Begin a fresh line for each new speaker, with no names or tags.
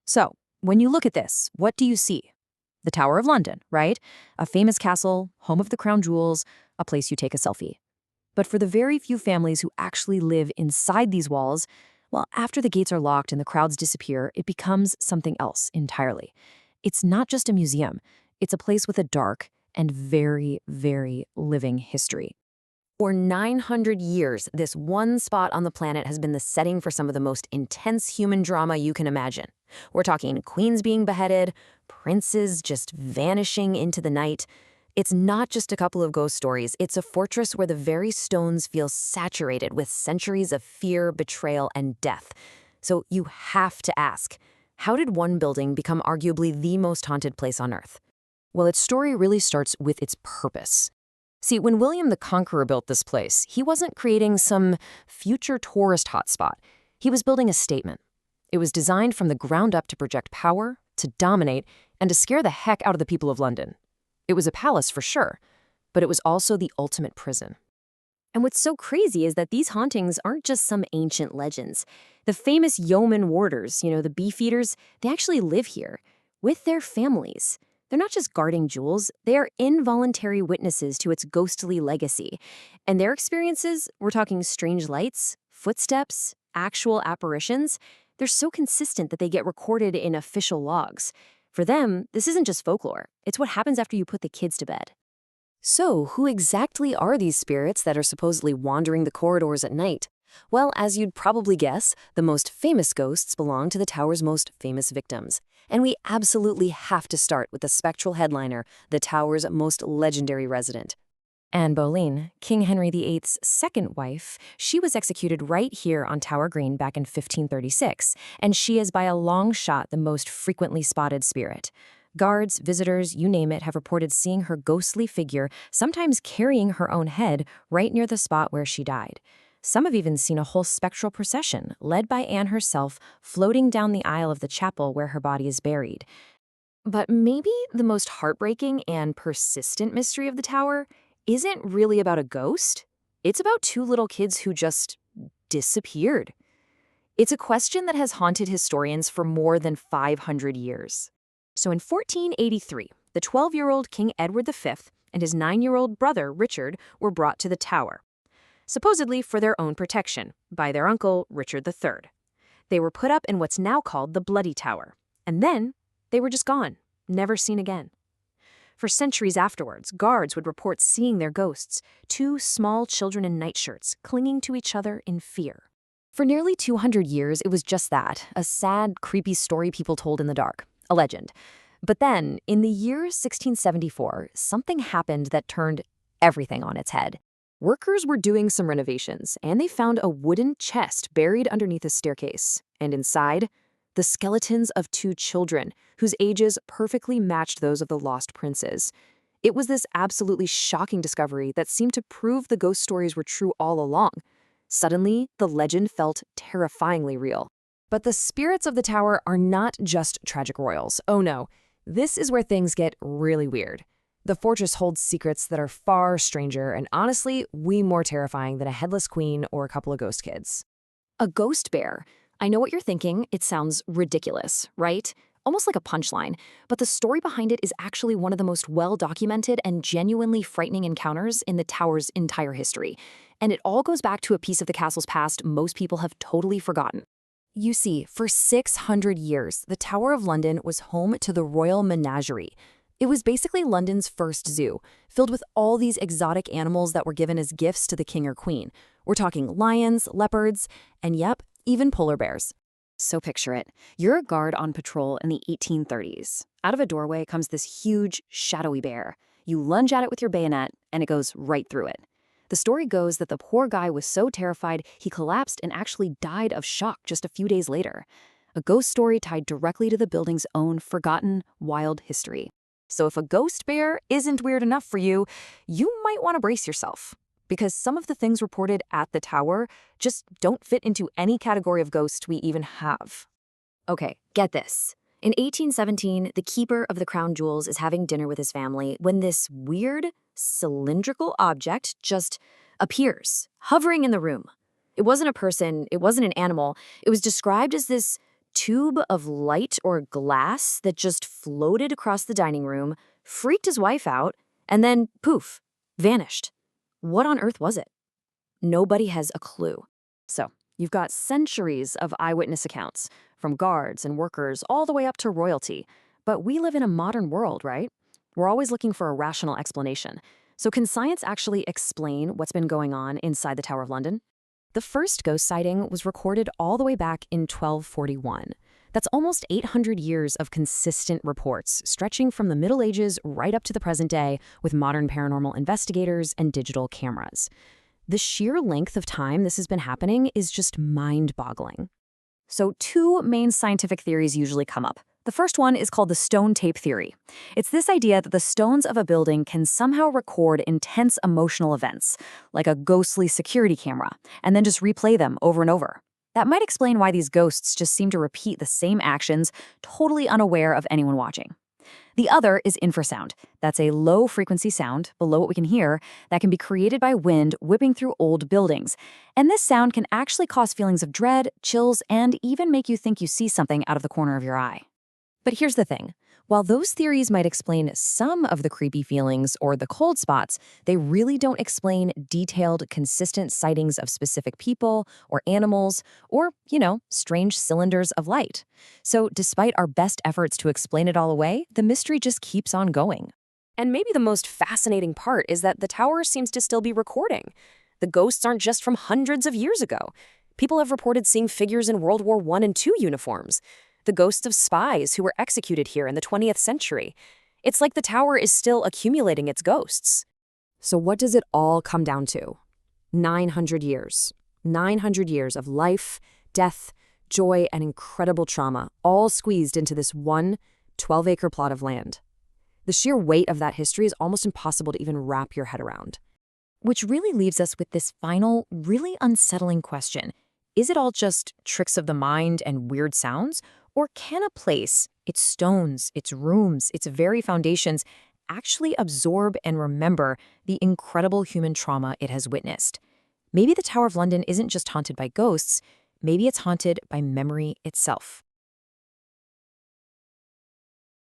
So, when you look at this, what do you see? The Tower of London, right? A famous castle, home of the crown jewels, a place you take a selfie. But for the very few families who actually live inside these walls, well, after the gates are locked and the crowds disappear, it becomes something else entirely. It's not just a museum, it's a place with a dark and very, very living history. For 900 years, this one spot on the planet has been the setting for some of the most intense human drama you can imagine. We're talking queens being beheaded, princes just vanishing into the night. It's not just a couple of ghost stories, it's a fortress where the very stones feel saturated with centuries of fear, betrayal, and death. So you have to ask, how did one building become arguably the most haunted place on Earth? Well, its story really starts with its purpose. See, when William the Conqueror built this place, he wasn't creating some future tourist hotspot. He was building a statement. It was designed from the ground up to project power, to dominate, and to scare the heck out of the people of London. It was a palace for sure, but it was also the ultimate prison.
And what's so crazy is that these hauntings aren't just some ancient legends. The famous yeoman warders, the beefeaters, they actually live here with their families. They're not just guarding jewels, they are involuntary witnesses to its ghostly legacy. And their experiences, we're talking strange lights, footsteps, actual apparitions, they're so consistent that they get recorded in official logs. For them, this isn't just folklore, it's what happens after you put the kids to bed.
So, who exactly are these spirits that are supposedly wandering the corridors at night? Well, as you'd probably guess, the most famous ghosts belong to the tower's most famous victims. And we absolutely have to start with the spectral headliner, the tower's most legendary resident. Anne Boleyn, King Henry VIII's second wife, she was executed right here on Tower Green back in 1536, and she is by a long shot the most frequently spotted spirit. Guards, visitors, you name it, have reported seeing her ghostly figure, sometimes carrying her own head, right near the spot where she died. Some have even seen a whole spectral procession, led by Anne herself, floating down the aisle of the chapel where her body is buried. But maybe the most heartbreaking and persistent mystery of the tower isn't really about a ghost. It's about two little kids who just disappeared. It's a question that has haunted historians for more than 500 years. So in 1483, the 12-year-old King Edward V and his 9-year-old brother Richard were brought to the tower, supposedly for their own protection, by their uncle Richard III. They were put up in what's now called the Bloody Tower, and then they were just gone, never seen again. For centuries afterwards, guards would report seeing their ghosts, two small children in nightshirts clinging to each other in fear. For nearly 200 years, it was just that, a sad, creepy story people told in the dark, a legend. But then, in the year 1674, something happened that turned everything on its head. Workers were doing some renovations, and they found a wooden chest buried underneath a staircase. And inside, the skeletons of two children, whose ages perfectly matched those of the lost princes. It was this absolutely shocking discovery that seemed to prove the ghost stories were true all along. Suddenly, the legend felt terrifyingly real. But the spirits of the tower are not just tragic royals. Oh no, this is where things get really weird. The fortress holds secrets that are far stranger and honestly way more terrifying than a headless queen or a couple of ghost kids.
A ghost bear. I know what you're thinking. It sounds ridiculous, right? Almost like a punchline. But the story behind it is actually one of the most well-documented and genuinely frightening encounters in the tower's entire history. And it all goes back to a piece of the castle's past most people have totally forgotten. You see, for 600 years, the Tower of London was home to the Royal Menagerie. It was basically London's first zoo, filled with all these exotic animals that were given as gifts to the king or queen. We're talking lions, leopards, and yep, even polar bears. So picture it. You're a guard on patrol in the 1830s. Out of a doorway comes this huge, shadowy bear. You lunge at it with your bayonet, and it goes right through it. The story goes that the poor guy was so terrified he collapsed and actually died of shock just a few days later. A ghost story tied directly to the building's own forgotten, wild history. So if a ghost bear isn't weird enough for you, you might want to brace yourself. Because some of the things reported at the tower just don't fit into any category of ghost we even have. Okay, get this. In 1817, the keeper of the crown jewels is having dinner with his family when this weird, cylindrical object just appears, hovering in the room. It wasn't a person, it wasn't an animal. It was described as this tube of light or glass that just floated across the dining room, freaked his wife out, and then, poof, vanished. What on earth was it? Nobody has a clue. So, you've got centuries of eyewitness accounts, from guards and workers all the way up to royalty. But we live in a modern world, right? We're always looking for a rational explanation. So can science actually explain what's been going on inside the Tower of London? The first ghost sighting was recorded all the way back in 1241. That's almost 800 years of consistent reports, stretching from the Middle Ages right up to the present day with modern paranormal investigators and digital cameras. The sheer length of time this has been happening is just mind-boggling. So two main scientific theories usually come up. The first one is called the stone tape theory. It's this idea that the stones of a building can somehow record intense emotional events, like a ghostly security camera, and then just replay them over and over. That might explain why these ghosts just seem to repeat the same actions, totally unaware of anyone watching. The other is infrasound. That's a low-frequency sound, below what we can hear, that can be created by wind whipping through old buildings. And this sound can actually cause feelings of dread, chills, and even make you think you see something out of the corner of your eye. But here's the thing. While those theories might explain some of the creepy feelings or the cold spots, they really don't explain detailed, consistent sightings of specific people or animals or, strange cylinders of light. So despite our best efforts to explain it all away, the mystery just keeps on going.
And maybe the most fascinating part is that the tower seems to still be recording. The ghosts aren't just from hundreds of years ago. People have reported seeing figures in World War I and II uniforms. The ghosts of spies who were executed here in the 20th century. It's like the tower is still accumulating its ghosts. So what does it all come down to? 900 years. 900 years of life, death, joy, and incredible trauma, all squeezed into this one 12-acre plot of land. The sheer weight of that history is almost impossible to even wrap your head around.
Which really leaves us with this final, really unsettling question. Is it all just tricks of the mind and weird sounds? Or can a place, its stones, its rooms, its very foundations, actually absorb and remember the incredible human trauma it has witnessed? Maybe the Tower of London isn't just haunted by ghosts, maybe it's haunted by memory itself.